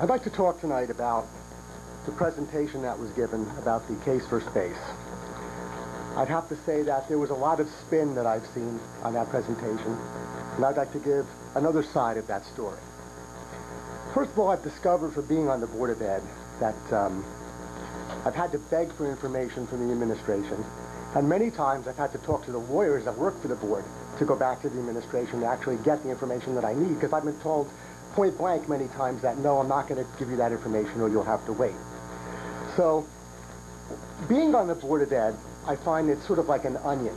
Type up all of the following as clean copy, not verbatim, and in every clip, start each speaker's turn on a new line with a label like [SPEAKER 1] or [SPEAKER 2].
[SPEAKER 1] I'd like to talk tonight about the presentation that was given about the case for space. I'd have to say that there was a lot of spin that I've seen on that presentation, and I'd like to give another side of that story. First of all, I've discovered from being on the Board of Ed that I've had to beg for information from the administration, and many times I've had to talk to the lawyers that work for the board to go back to the administration to actually get the information that I need, because I've been told point blank many times that no, I'm not going to give you that information or you'll have to wait. So being on the Board of Ed, I find it's sort of like an onion,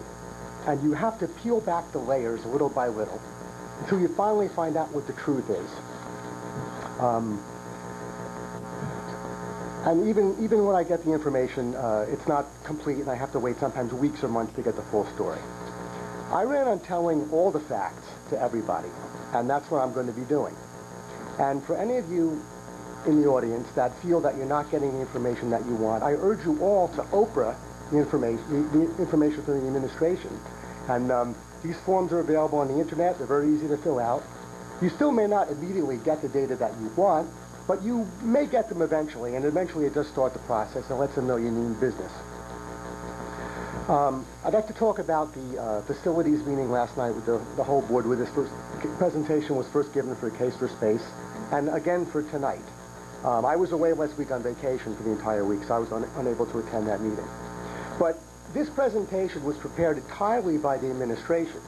[SPEAKER 1] and you have to peel back the layers little by little until you finally find out what the truth is. And even when I get the information, it's not complete, and I have to wait sometimes weeks or months to get the full story. I ran on telling all the facts to everybody, and that's what I'm going to be doing. And for any of you in the audience that feel that you're not getting the information that you want, I urge you all to Oprah the information from the administration. And these forms are available on the internet. They're very easy to fill out. You still may not immediately get the data that you want, but you may get them eventually, and eventually it does start the process and lets them know you mean business. I'd like to talk about the facilities meeting last night with the whole board, where this first presentation was first given for a case for space, and again for tonight. I was away last week on vacation for the entire week, so I was unable to attend that meeting. But this presentation was prepared entirely by the administration.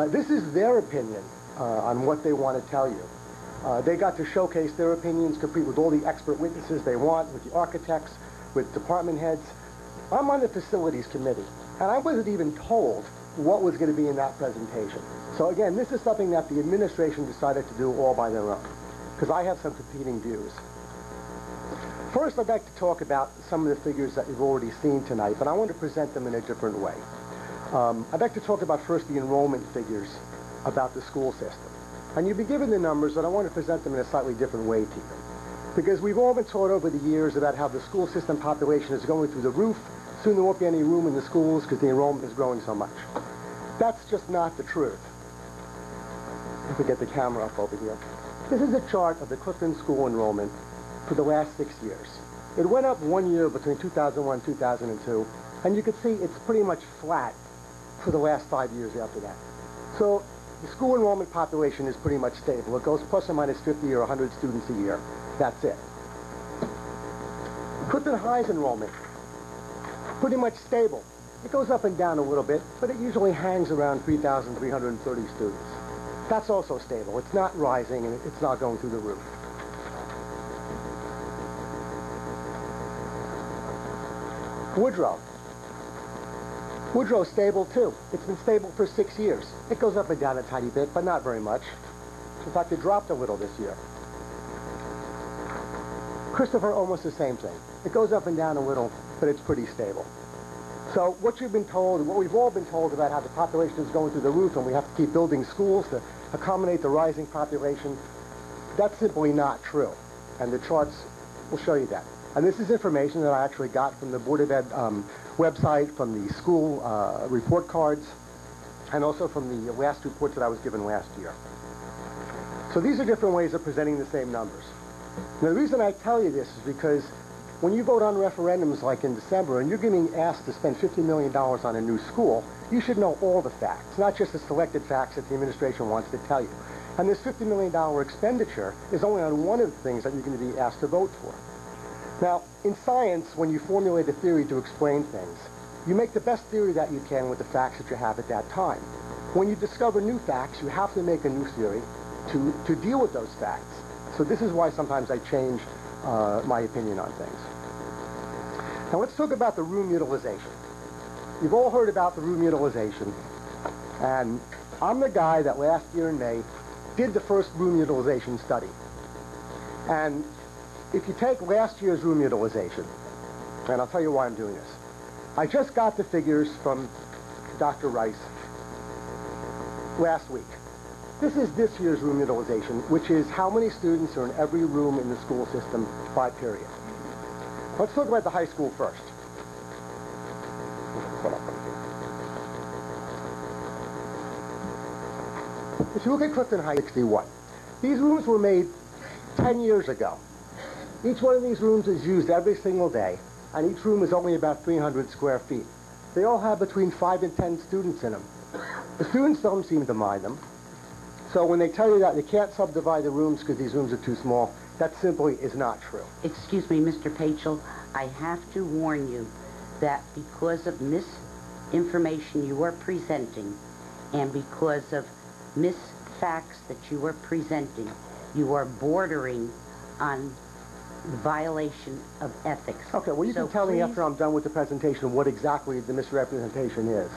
[SPEAKER 1] This is their opinion on what they want to tell you. They got to showcase their opinions, complete with all the expert witnesses they want, with the architects, with department heads. I'm on the facilities committee, and I wasn't even told what was going to be in that presentation. So again, this is something that the administration decided to do all by their own, because I have some competing views. First, I'd like to talk about some of the figures that you've already seen tonight, but I want to present them in a different way. I'd like to talk about first the enrollment figures about the school system. And you've been given the numbers, but I want to present them in a slightly different way to you. Because we've all been taught over the years about how the school system population is going through the roof. Soon there won't be any room in the schools because the enrollment is growing so much. That's just not the truth. If we get the camera up over here. This is a chart of the Clifton School enrollment for the last 6 years. It went up 1 year between 2001 and 2002, and you can see it's pretty much flat for the last 5 years after that. So the school enrollment population is pretty much stable. It goes plus or minus 50 or 100 students a year. That's it. Clifton High's enrollment, pretty much stable. It goes up and down a little bit, but it usually hangs around 3,330 students. That's also stable. It's not rising, and it's not going through the roof. Woodrow's stable too. It's been stable for 6 years. It goes up and down a tiny bit, but not very much. In fact, it dropped a little this year. Christopher, almost the same thing. It goes up and down a little, but it's pretty stable. So what you've been told, and what we've all been told about how the population is going through the roof and we have to keep building schools to accommodate the rising population, that's simply not true. And the charts will show you that. And this is information that I actually got from the Board of Ed website, from the school report cards, and also from the last reports that I was given last year. So these are different ways of presenting the same numbers. Now, the reason I tell you this is because when you vote on referendums like in December and you're getting asked to spend $50 million on a new school, you should know all the facts, not just the selected facts that the administration wants to tell you. And this $50 million expenditure is only on one of the things that you're going to be asked to vote for. Now, in science, when you formulate a theory to explain things, you make the best theory that you can with the facts that you have at that time. When you discover new facts, you have to make a new theory to deal with those facts. So this is why sometimes I change my opinion on things. Now let's talk about the room utilization. You've all heard about the room utilization, and I'm the guy that last year in May did the first room utilization study. And if you take last year's room utilization, and I'll tell you why I'm doing this. I just got the figures from Dr. Rice last week. This is this year's room utilization, which is how many students are in every room in the school system by period. Let's talk about the high school first. If you look at Clifton High 61, these rooms were made 10 years ago. Each one of these rooms is used every single day, and each room is only about 300 square feet. They all have between 5 and 10 students in them. The students don't seem to mind them. So when they tell you that they can't subdivide the rooms because these rooms are too small, that simply is not true.
[SPEAKER 2] Excuse me, Mr. Pachel, I have to warn you that because of misinformation you are presenting and because of misfacts that you are presenting, you are bordering on the violation of ethics.
[SPEAKER 1] Okay, well, you can tell me after I'm done with the presentation what exactly the misrepresentation is.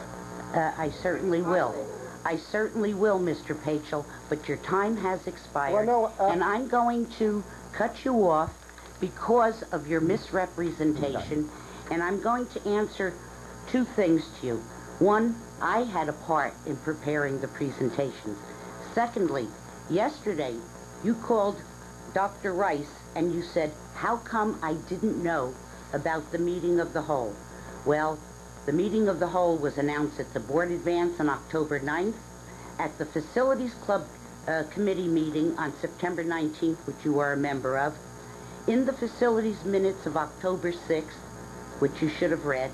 [SPEAKER 2] I certainly will. I certainly will, Mr. Pachel, but your time has expired,
[SPEAKER 1] well, no,
[SPEAKER 2] and I'm going to cut you off because of your misrepresentation, and I'm going to answer two things to you. One, I had a part in preparing the presentations. Secondly, yesterday you called Dr. Rice and you said, how come I didn't know about the meeting of the whole? Well, the meeting of the whole was announced at the board advance on October 9th, at the Facilities Club committee meeting on September 19th, which you are a member of, in the facilities minutes of October 6th, which you should have read,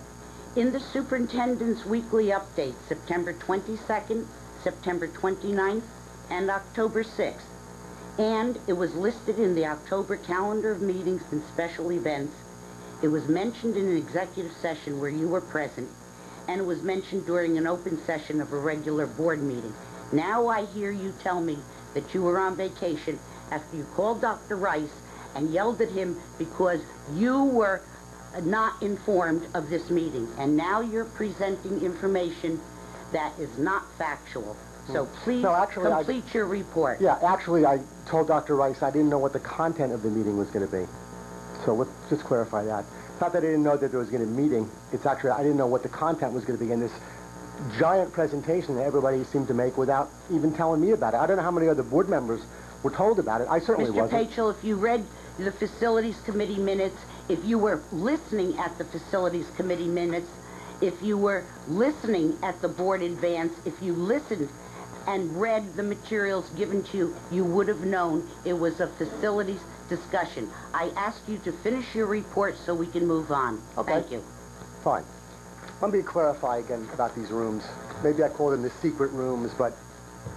[SPEAKER 2] in the superintendent's weekly update, September 22nd, September 29th, and October 6th. And it was listed in the October calendar of meetings and special events. It was mentioned in an executive session where you were present, and it was mentioned during an open session of a regular board meeting. Now I hear you tell me that you were on vacation after you called Dr. Rice and yelled at him because you were not informed of this meeting. And now you're presenting information that is not factual. So please complete your report.
[SPEAKER 1] Yeah, actually, I told Dr. Rice I didn't know what the content of the meeting was going to be. So let's just clarify that. It's not that I didn't know that there was going to be a meeting. It's actually I didn't know what the content was going to be in this giant presentation that everybody seemed to make without even telling me about it. I don't know how many other board members were told about it. I certainly wasn't.
[SPEAKER 2] Mr. Pachel, if you read the Facilities Committee minutes, if you were listening at the Facilities Committee minutes, if you were listening at the board advance, if you listened and read the materials given to you, you would have known it was a facilities discussion. I ask you to finish your report so we can move on.
[SPEAKER 1] Okay.
[SPEAKER 2] Thank you.
[SPEAKER 1] Fine. Let me clarify again about these rooms. Maybe I call them the secret rooms, but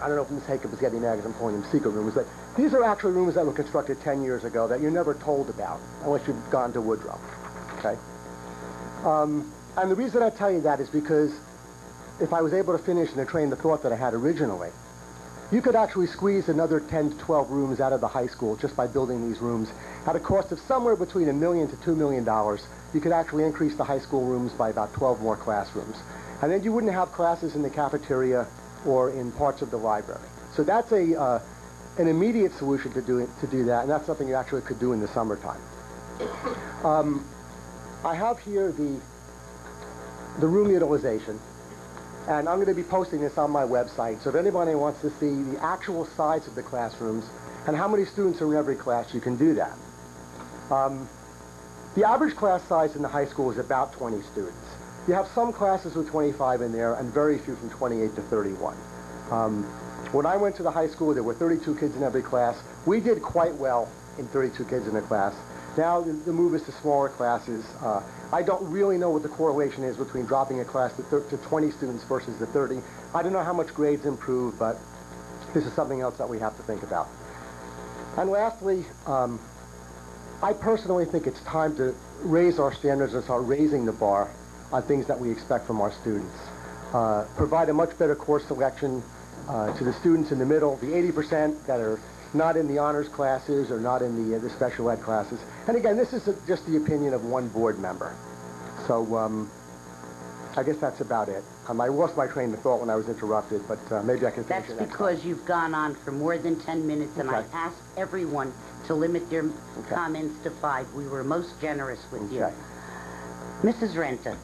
[SPEAKER 1] I don't know if Ms. Hakem is getting mad because I'm calling them secret rooms, but these are actually rooms that were constructed 10 years ago that you're never told about unless you've gone to Woodrow. Okay? And the reason I tell you that is because if I was able to finish and to train the thought that I had originally, you could actually squeeze another 10 to 12 rooms out of the high school just by building these rooms at a cost of somewhere between $1 million to $2 million. You could actually increase the high school rooms by about 12 more classrooms. And then you wouldn't have classes in the cafeteria or in parts of the library. So that's an immediate solution to do that, and that's something you actually could do in the summertime. I have here the room utilization. And I'm going to be posting this on my website, so if anybody wants to see the actual size of the classrooms and how many students are in every class, you can do that. The average class size in the high school is about 20 students. You have some classes with 25 in there and very few from 28 to 31. When I went to the high school, there were 32 kids in every class. We did quite well in 32 kids in a class. Now the move is to smaller classes. I don't really know what the correlation is between dropping a class to 20 students versus the 30. I don't know how much grades improve, but this is something else that we have to think about. And lastly, I personally think it's time to raise our standards and start raising the bar on things that we expect from our students. Provide a much better course selection to the students in the middle, the 80% that are not in the honors classes or not in the special ed classes. And again, this is just the opinion of one board member. So I guess that's about it. I lost my train of thought when I was interrupted, but maybe I can finish it next time.
[SPEAKER 2] That's because you've gone on for more than 10 minutes, and I asked everyone to limit their comments to 5. We were most generous with you. Mrs. Renta.